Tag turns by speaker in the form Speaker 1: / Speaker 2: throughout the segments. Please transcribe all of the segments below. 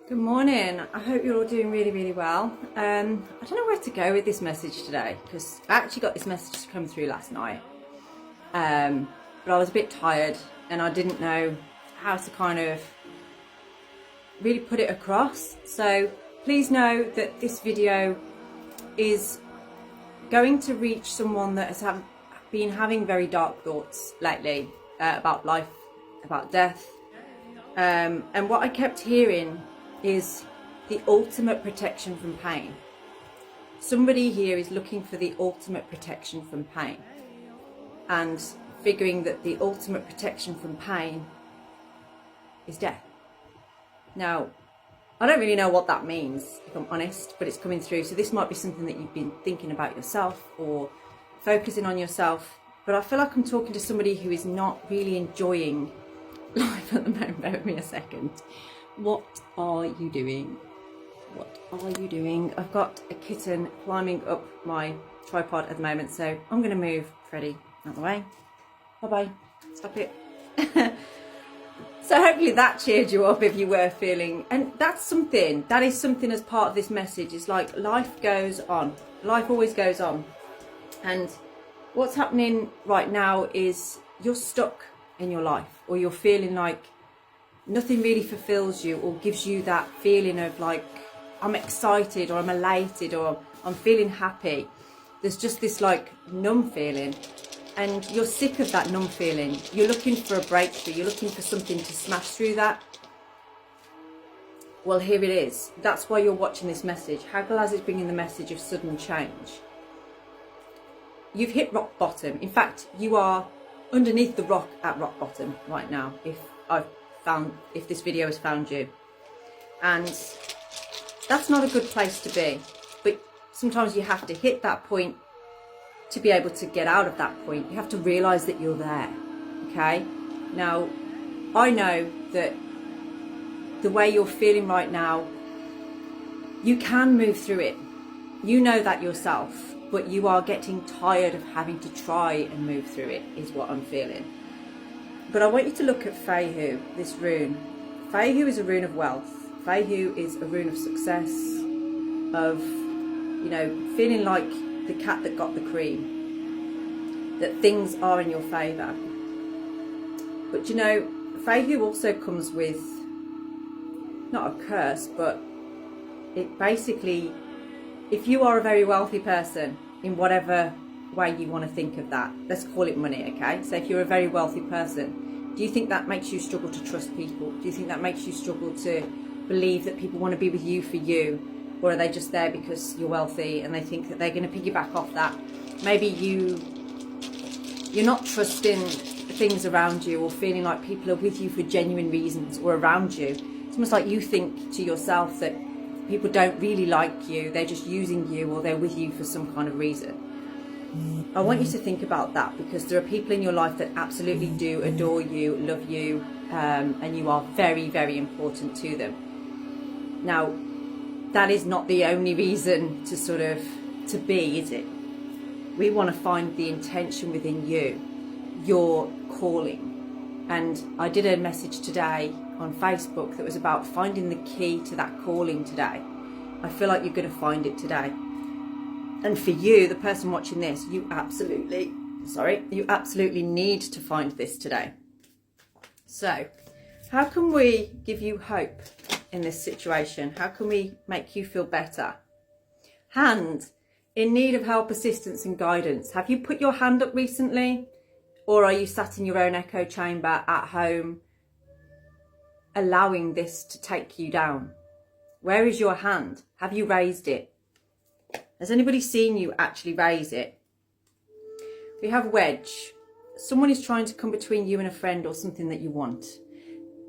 Speaker 1: Good morning. I hope you're all doing really, really well. I don't know where to go with this message today because I actually got this message to come through last night. But I was a bit tired and I didn't know how to kind of really put it across. So please know that this video is going to reach someone that has been having very dark thoughts lately about life, about death. And what I kept hearing is the ultimate protection from pain. Somebody here is looking for the ultimate protection from pain and figuring that the ultimate protection from pain is death. Now, I don't really know what that means, if I'm honest, but it's coming through. So this might be something that you've been thinking about yourself or focusing on yourself. But I feel like I'm talking to somebody who is not really enjoying life at the moment. Bear with me a second. What are you doing? What are you doing? I've got a kitten climbing up my tripod at the moment, so I'm going to move Freddie out of the way. Bye-bye. Stop it. So hopefully that cheered you up if you were feeling, and that is something as part of this message. It's like life goes on. Life always goes on. And what's happening right now is you're stuck in your life, or you're feeling like nothing really fulfills you or gives you that feeling of like, I'm excited or I'm elated or I'm feeling happy. There's just this like numb feeling, and you're sick of that numb feeling. You're looking for a breakthrough. You're looking for something to smash through that. Well, here it is. That's why you're watching this message. Hagglaz is bringing the message of sudden change. You've hit rock bottom. In fact, you are underneath the rock at rock bottom right now, if this video has found you. And that's not a good place to be, but sometimes you have to hit that point to be able to get out of that point. You have to realize that you're there. Okay, now I know that the way you're feeling right now, you can move through it. You know that yourself, but you are getting tired of having to try and move through it, is what I'm feeling. But I want you to look at Fehu, this rune. Fehu is a rune of wealth. Fehu is a rune of success, of, you know, feeling like the cat that got the cream, that things are in your favour. But you know, Fehu also comes with, not a curse, but it basically, if you are a very wealthy person, in whatever way you want to think of that, let's call it money, okay? So if you're a very wealthy person, do you think that makes you struggle to trust people? Do you think that makes you struggle to believe that people want to be with you for you? Or are they just there because you're wealthy and they think that they're going to piggyback off that? Maybe you're not trusting things around you, or feeling like people are with you for genuine reasons or around you. It's almost like you think to yourself that people don't really like you, they're just using you, or they're with you for some kind of reason. I want you to think about that, because there are people in your life that absolutely do adore you, love you, and you are very, very important to them. Now, that is not the only reason to be, is it? We want to find the intention within you, your calling. And I did a message today on Facebook that was about finding the key to that calling today. I feel like you're going to find it today. And for you, the person watching this, you absolutely need to find this today. So, how can we give you hope in this situation? How can we make you feel better? Hand, in need of help, assistance and guidance. Have you put your hand up recently? Or are you sat in your own echo chamber at home, allowing this to take you down? Where is your hand? Have you raised it? Has anybody seen you actually raise it? We have wedge. Someone is trying to come between you and a friend or something that you want.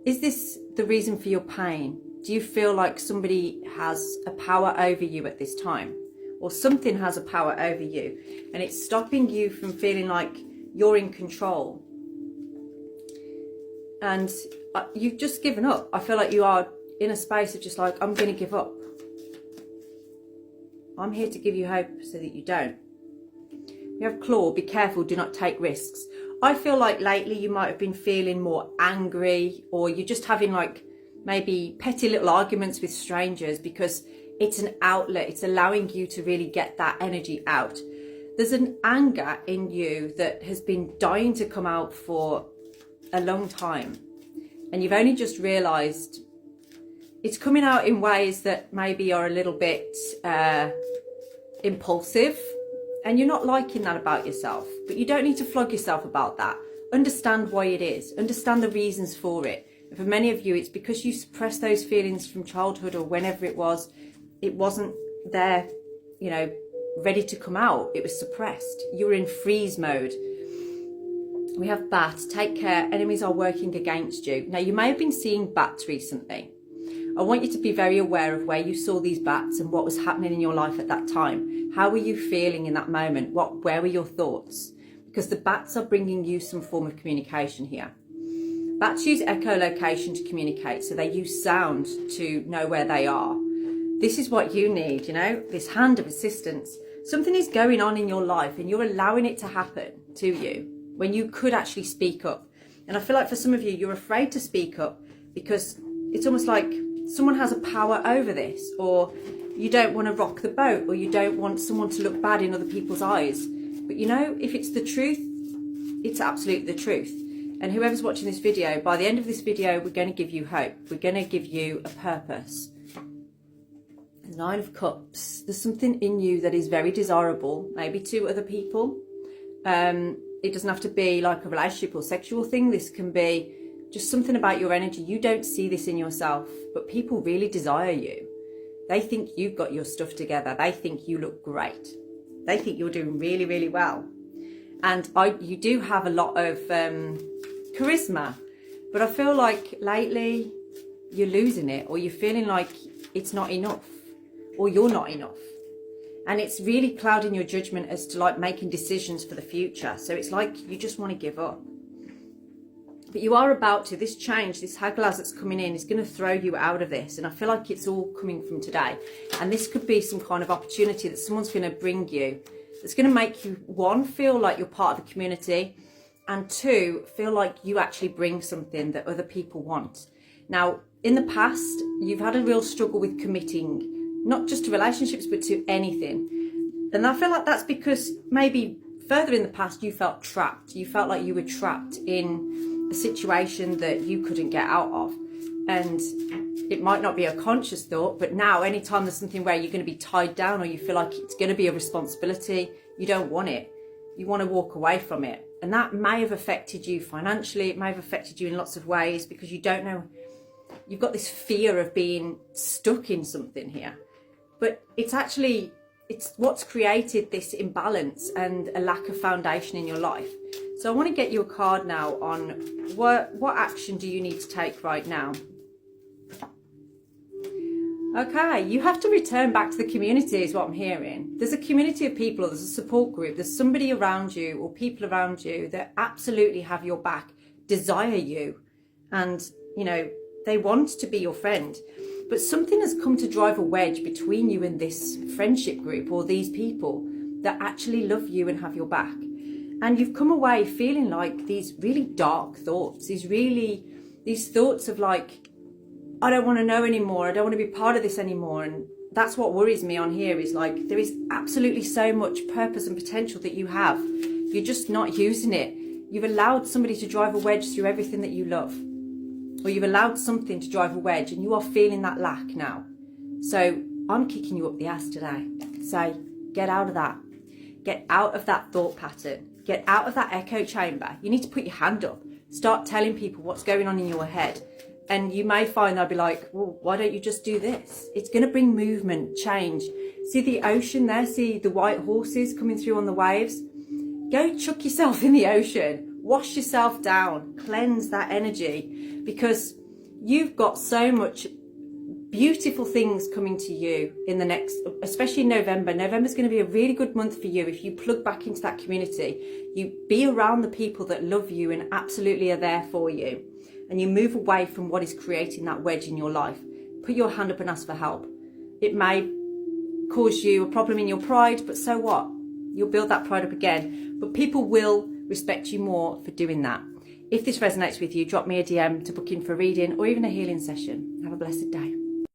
Speaker 1: Is this the reason for your pain? Do you feel like somebody has a power over you at this time? Or something has a power over you and it's stopping you from feeling like you're in control? And you've just given up. I feel like you are in a space of just like, I'm going to give up. I'm here to give you hope so that you don't. We have claw, be careful, do not take risks. I feel like lately you might have been feeling more angry, or you're just having like maybe petty little arguments with strangers, because it's an outlet. It's allowing you to really get that energy out. There's an anger in you that has been dying to come out for a long time, and you've only just realised it's coming out in ways that maybe are a little bit impulsive, and you're not liking that about yourself. But you don't need to flog yourself about that. Understand why it is. Understand the reasons for it. And for many of you, it's because you suppressed those feelings from childhood or whenever it was. It wasn't there, you know, ready to come out. It was suppressed. You were in freeze mode. We have bats. Take care. Enemies are working against you. Now, you may have been seeing bats recently. I want you to be very aware of where you saw these bats and what was happening in your life at that time. How were you feeling in that moment? Where were your thoughts? Because the bats are bringing you some form of communication here. Bats use echolocation to communicate, so they use sound to know where they are. This is what you need, you know, this hand of assistance. Something is going on in your life and you're allowing it to happen to you when you could actually speak up. And I feel like for some of you, you're afraid to speak up because it's almost like someone has a power over this, or you don't want to rock the boat, or you don't want someone to look bad in other people's eyes. But you know, if it's the truth, it's absolutely the truth. And whoever's watching this video, by the end of this video, we're going to give you hope. We're going to give you a purpose. Nine of Cups. There's something in you that is very desirable, maybe to other people. It doesn't have to be like a relationship or sexual thing. This can be just something about your energy. You don't see this in yourself, but people really desire you. They think you've got your stuff together. They think you look great. They think you're doing really, really well. And you do have a lot of charisma, but I feel like lately you're losing it, or you're feeling like it's not enough, or you're not enough. And it's really clouding your judgment as to like making decisions for the future. So it's like you just want to give up. But you are about to. This change, this Hagalaz that's coming in is going to throw you out of this. And I feel like it's all coming from today. And this could be some kind of opportunity that someone's going to bring you. That's going to make you, one, feel like you're part of the community. And two, feel like you actually bring something that other people want. Now, in the past, you've had a real struggle with committing, not just to relationships, but to anything. And I feel like that's because maybe further in the past, you felt trapped. You felt like you were trapped in a situation that you couldn't get out of. And it might not be a conscious thought, but now anytime there's something where you're going to be tied down, or you feel like it's going to be a responsibility, you don't want it. You want to walk away from it. And that may have affected you financially. It may have affected you in lots of ways, because you don't know. You've got this fear of being stuck in something here. But it's actually, it's what's created this imbalance and a lack of foundation in your life. So I want to get you a card now on what action do you need to take right now. Okay, you have to return back to the community is what I'm hearing. There's a community of people, or there's a support group, there's somebody around you or people around you that absolutely have your back, desire you, and, you know, they want to be your friend. But something has come to drive a wedge between you and this friendship group or these people that actually love you and have your back. And you've come away feeling like these really dark thoughts, these thoughts of like, I don't want to know anymore. I don't want to be part of this anymore. And that's what worries me on here, is like, there is absolutely so much purpose and potential that you have. You're just not using it. You've allowed somebody to drive a wedge through everything that you love. Or you've allowed something to drive a wedge, and you are feeling that lack now. So I'm kicking you up the ass today. Say, get out of that. Get out of that thought pattern. Get out of that echo chamber. You need to put your hand up. Start telling people what's going on in your head. And you may find they'll be like, well, why don't you just do this? It's going to bring movement, change. See the ocean there? See the white horses coming through on the waves? Go chuck yourself in the ocean. Wash yourself down. Cleanse that energy. Because you've got so much beautiful things coming to you in the next, especially in November. November's going to be a really good month for you if you plug back into that community. You be around the people that love you and absolutely are there for you. And you move away from what is creating that wedge in your life. Put your hand up and ask for help. It may cause you a problem in your pride, but so what? You'll build that pride up again. But people will respect you more for doing that. If this resonates with you, drop me a DM to book in for a reading or even a healing session. Have a blessed day.